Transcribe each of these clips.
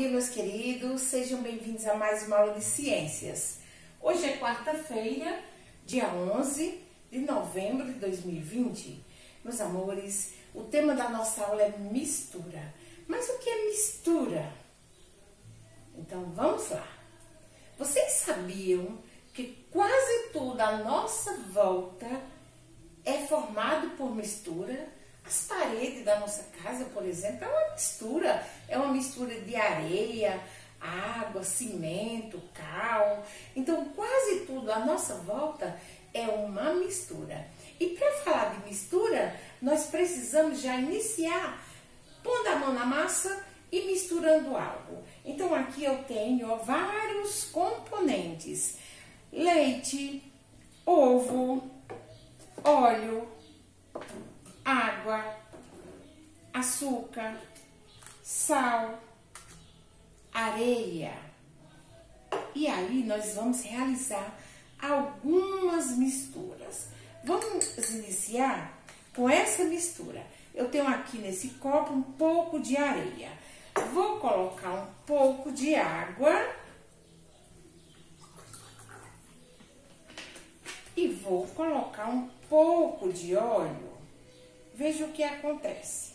dia, meus queridos. Sejam bem-vindos a mais uma aula de ciências. Hoje é quarta-feira, dia 11 de novembro de 2020. Meus amores, o tema da nossa aula é mistura. Mas o que é mistura? Então, vamos lá. Vocês sabiam que quase tudo à nossa volta é formado por mistura? As paredes da nossa casa, por exemplo, é uma mistura de areia, água, cimento, cal. Então, quase tudo à nossa volta é uma mistura. E para falar de mistura, nós precisamos já iniciar pondo a mão na massa e misturando algo. Então, aqui eu tenho vários componentes: leite, ovo, óleo, água, açúcar, sal, areia. E aí nós vamos realizar algumas misturas. Vamos iniciar com essa mistura. Eu tenho aqui nesse copo um pouco de areia. Vou colocar um pouco de água e vou colocar um pouco de óleo. Veja o que acontece.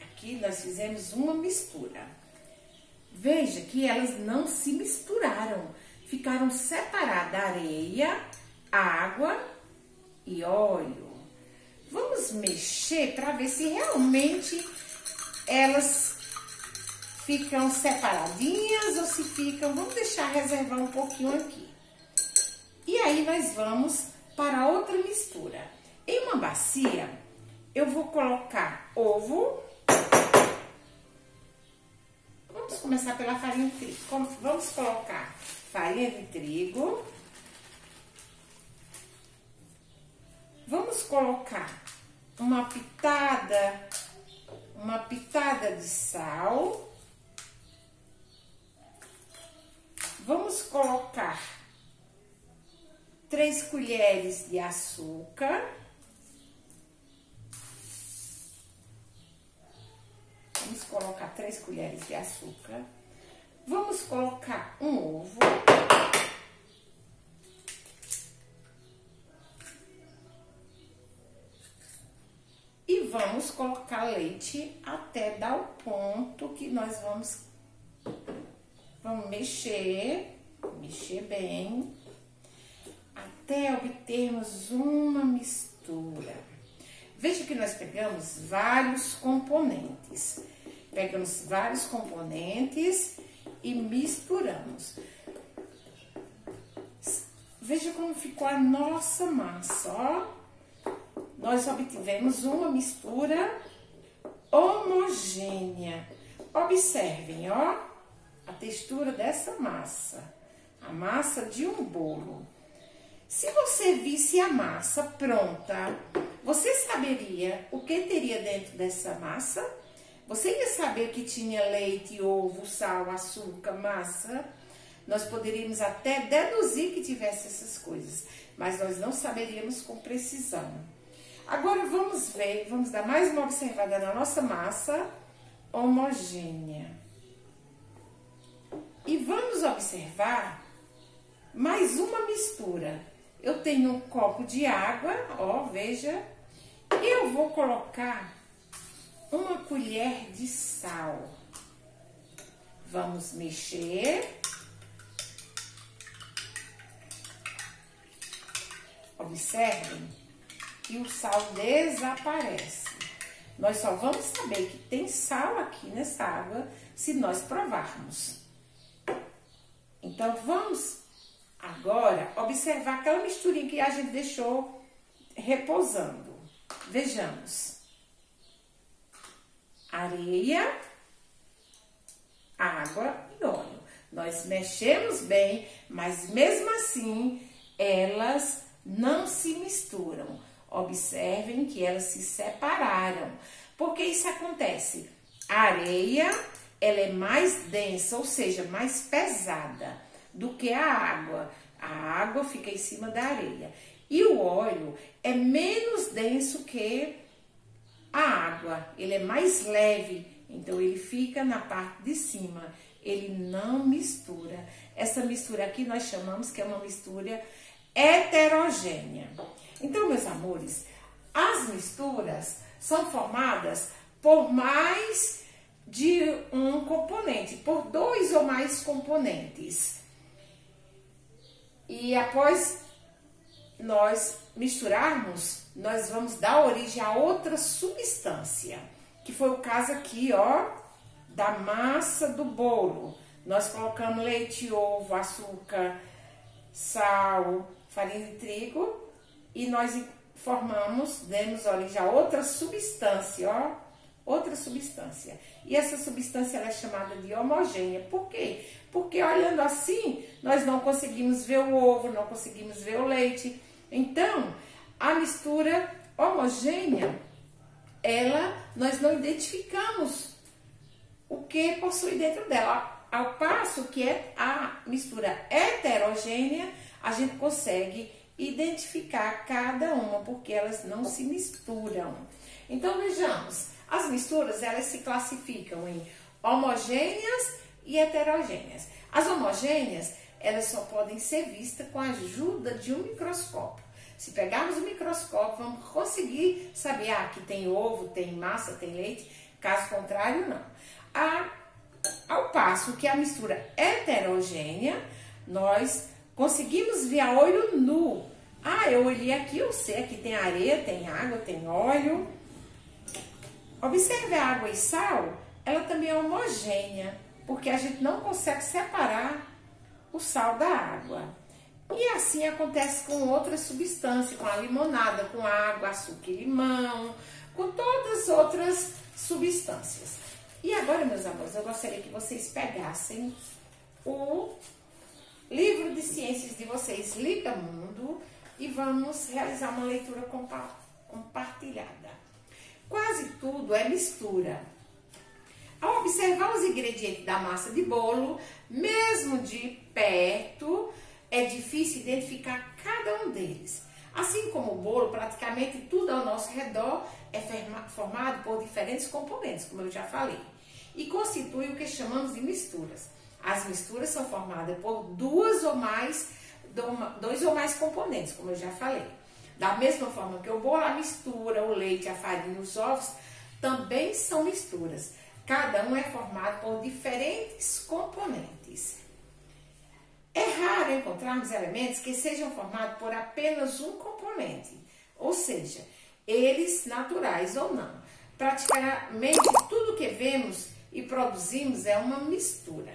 Aqui nós fizemos uma mistura. Veja que elas não se misturaram. Ficaram separadas areia, água e óleo. Vamos mexer para ver se realmente elas ficam separadinhas ou se ficam... Vamos deixar reservar um pouquinho aqui. E aí nós vamos para outra mistura. Em uma bacia, eu vou colocar ovo. Vamos começar pela farinha de trigo. Vamos colocar farinha de trigo. Vamos colocar uma pitada de sal. Vamos colocar 3 colheres de açúcar. Vamos colocar 3 colheres de açúcar. Vamos colocar um ovo. E vamos colocar leite até dar o ponto que nós vamos mexer bem, até obtermos uma mistura. Veja que nós pegamos vários componentes. Pegamos vários componentes e misturamos. Veja como ficou a nossa massa, ó. Nós obtivemos uma mistura homogênea. Observem, ó, a textura dessa massa. A massa de um bolo. Se você visse a massa pronta, você saberia o que teria dentro dessa massa? Você ia saber que tinha leite, ovo, sal, açúcar, massa? Nós poderíamos até deduzir que tivesse essas coisas, mas nós não saberíamos com precisão. Agora vamos ver, vamos dar mais uma observada na nossa massa homogênea. E vamos observar mais uma mistura. Eu tenho um copo de água, ó, veja. E eu vou colocar uma colher de sal. Vamos mexer. Observem que o sal desaparece. Nós só vamos saber que tem sal aqui nessa água se nós provarmos. Então, vamos agora observar aquela misturinha que a gente deixou repousando. Vejamos. Areia, água e óleo. Nós mexemos bem, mas mesmo assim, elas não se misturam. Observem que elas se separaram. Por que isso acontece? A areia, ela é mais densa, ou seja, mais pesada do que a água. A água fica em cima da areia. E o óleo é menos denso que A água, ele é mais leve, então ele fica na parte de cima, ele não mistura. Essa mistura aqui nós chamamos que é uma mistura heterogênea. Então, meus amores, as misturas são formadas por mais de um componente, por 2 ou mais componentes. E após nós misturarmos, nós vamos dar origem a outra substância, que foi o caso aqui, ó, da massa do bolo. Nós colocamos leite, ovo, açúcar, sal, farinha de trigo e nós formamos, demos origem a outra substância, ó, outra substância. E essa substância ela é chamada de homogênea. Por quê? Porque olhando assim, nós não conseguimos ver o ovo, não conseguimos ver o leite. Então, a mistura homogênea, nós não identificamos o que possui dentro dela. Ao passo que a mistura heterogênea, a gente consegue identificar cada uma, porque elas não se misturam. Então, vejamos, as misturas, elas se classificam em homogêneas e heterogêneas. As homogêneas, elas só podem ser vistas com a ajuda de um microscópio. Se pegarmos o microscópio, vamos conseguir saber que tem ovo, tem massa, tem leite. Caso contrário, não. Ao passo que a mistura heterogênea, nós conseguimos ver a olho nu. Eu olhei aqui, eu sei, aqui tem areia, tem água, tem óleo. Observe a água e sal, ela também é homogênea, porque a gente não consegue separar o sal da água. E assim acontece com outras substâncias, com a limonada, com água, açúcar e limão, com todas as outras substâncias. E agora, meus amores, eu gostaria que vocês pegassem o livro de ciências de vocês, Liga Mundo, e vamos realizar uma leitura compartilhada. Quase tudo é mistura. Ao observar os ingredientes da massa de bolo, mesmo de perto, é difícil identificar cada um deles. Assim como o bolo, praticamente tudo ao nosso redor é formado por diferentes componentes, como eu já falei, e constitui o que chamamos de misturas. As misturas são formadas por dois ou mais componentes, como eu já falei. Da mesma forma que o bolo, a mistura, o leite, a farinha, os ovos, também são misturas. Cada um é formado por diferentes componentes. É raro encontrarmos elementos que sejam formados por apenas um componente, ou seja, eles naturais ou não. Praticamente tudo que vemos e produzimos é uma mistura.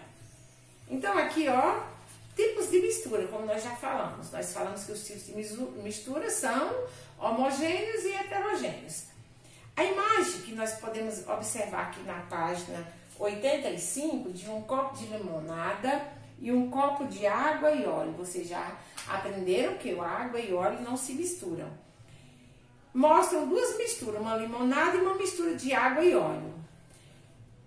Então aqui, ó, tipos de mistura, como nós já falamos. Nós falamos que os tipos de mistura são homogêneos e heterogêneos. A imagem que nós podemos observar aqui na página 85, de um copo de limonada e um copo de água e óleo. Vocês já aprenderam que a água e óleo não se misturam. Mostram duas misturas, uma limonada e uma mistura de água e óleo.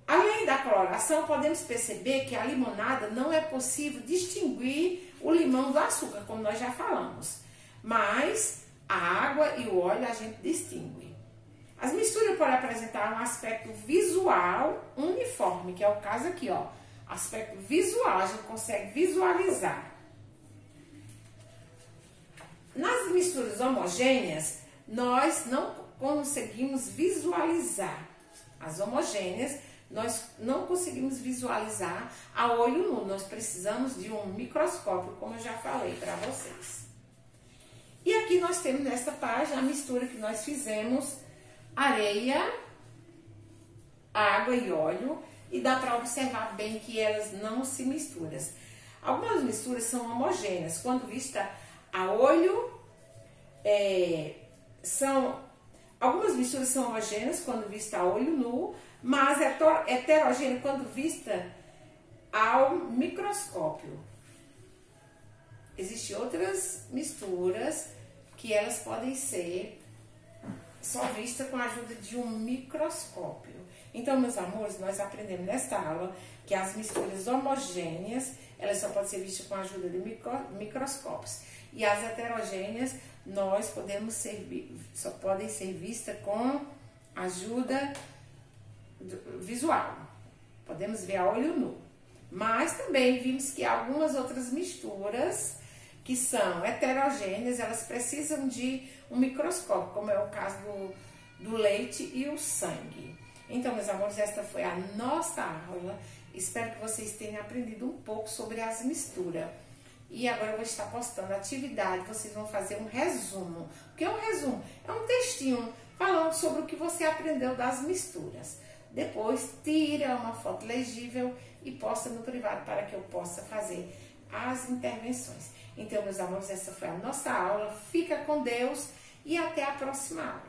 Além da coloração, podemos perceber que a limonada não é possível distinguir o limão do açúcar, como nós já falamos. Mas a água e o óleo a gente distingue. As misturas podem apresentar um aspecto visual uniforme, que é o caso aqui, ó. Aspecto visual, a gente consegue visualizar. Nas misturas homogêneas, nós não conseguimos visualizar. As homogêneas, nós não conseguimos visualizar a olho nu. Nós precisamos de um microscópio, como eu já falei para vocês. E aqui nós temos nesta página a mistura que nós fizemos: areia, água e óleo. E dá para observar bem que elas não se misturam. Algumas misturas são homogêneas. Quando vista a olho, algumas misturas são homogêneas quando vista a olho nu, mas heterogênea quando vista ao microscópio. Existem outras misturas que elas podem ser só vistas com a ajuda de um microscópio. Então, meus amores, nós aprendemos nesta aula que as misturas homogêneas, elas só podem ser vistas com a ajuda de microscópios. E as heterogêneas, só podem ser vistas com ajuda visual. Podemos ver a olho nu. Mas também vimos que algumas outras misturas que são heterogêneas, elas precisam de um microscópio, como é o caso do leite e o sangue. Então, meus amores, esta foi a nossa aula. Espero que vocês tenham aprendido um pouco sobre as misturas. E agora eu vou estar postando a atividade, vocês vão fazer um resumo. O que é um resumo? É um textinho falando sobre o que você aprendeu das misturas. Depois, tira uma foto legível e posta no privado para que eu possa fazer as intervenções. Então, meus amores, essa foi a nossa aula. Fica com Deus e até a próxima aula.